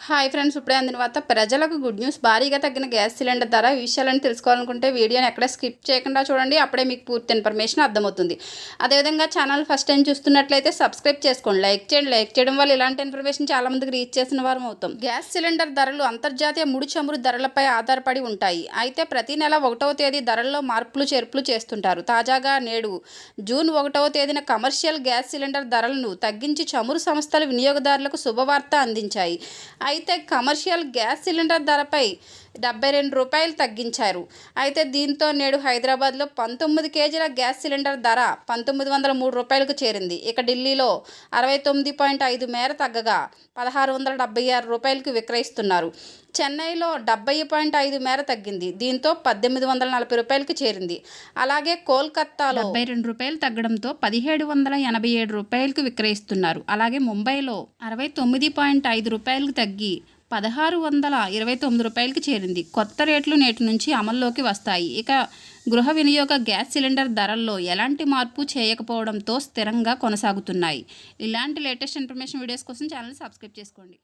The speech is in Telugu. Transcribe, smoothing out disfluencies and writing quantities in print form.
హాయ్ ఫ్రెండ్స్, ఇప్పుడే అందిన వార్త. ప్రజలకు గుడ్ న్యూస్. భారీగా తగ్గిన గ్యాస్ సిలిండర్ ధర. ఈ విషయాలను తెలుసుకోవాలనుకుంటే వీడియోని ఎక్కడ స్కిప్ చేయకుండా చూడండి. అప్పుడే మీకు పూర్తి ఇన్ఫర్మేషన్ అర్థమవుతుంది. అదేవిధంగా ఛానల్ ఫస్ట్ టైం చూస్తున్నట్లయితే సబ్స్క్రైబ్ చేసుకోండి, లైక్ చేయండి. లైక్ చేయడం వల్ల ఇలాంటి ఇన్ఫర్మేషన్ చాలా మందికి రీచ్ చేసిన వారం అవుతాం. గ్యాస్ సిలిండర్ ధరలు అంతర్జాతీయ ముడి చమురు ధరలపై ఆధారపడి ఉంటాయి. అయితే ప్రతి నెల 1వ తేదీ ధరల్లో మార్పులు చేర్పులు చేస్తుంటారు. తాజాగా నేడు జూన్ 1వ తేదీన కమర్షియల్ గ్యాస్ సిలిండర్ ధరలను తగ్గించి చమురు సంస్థలు వినియోగదారులకు శుభవార్త అందించాయి. అయితే కమర్షియల్ గ్యాస్ సిలిండర్ ధరపై 72 రూపాయలు తగ్గించారు. అయితే దీంతో నేడు హైదరాబాద్లో 19 కేజీల గ్యాస్ సిలిండర్ ధర 1903 రూపాయలకు చేరింది. ఇక ఢిల్లీలో 69.5 మేర తగ్గగా 1676 రూపాయలకు విక్రయిస్తున్నారు. చెన్నైలో 70.5 మేర తగ్గింది. దీంతో 1840 రూపాయలకు చేరింది. అలాగే కోల్కతాలో 72 రూపాయలు తగ్గడంతో 1787 రూపాయలకు విక్రయిస్తున్నారు. అలాగే ముంబైలో 69.5 రూపాయలకు తగ్గి 1629 రూపాయలకి చేరింది. కొత్త రేట్లు నేటి నుంచి అమల్లోకి వస్తాయి. ఇక గృహ వినియోగ గ్యాస్ సిలిండర్ ధరల్లో ఎలాంటి మార్పు చేయకపోవడంతో స్థిరంగా కొనసాగుతున్నాయి. ఇలాంటి లేటెస్ట్ ఇన్ఫర్మేషన్ వీడియోస్ కోసం ఛానల్ సబ్స్క్రైబ్ చేసుకోండి.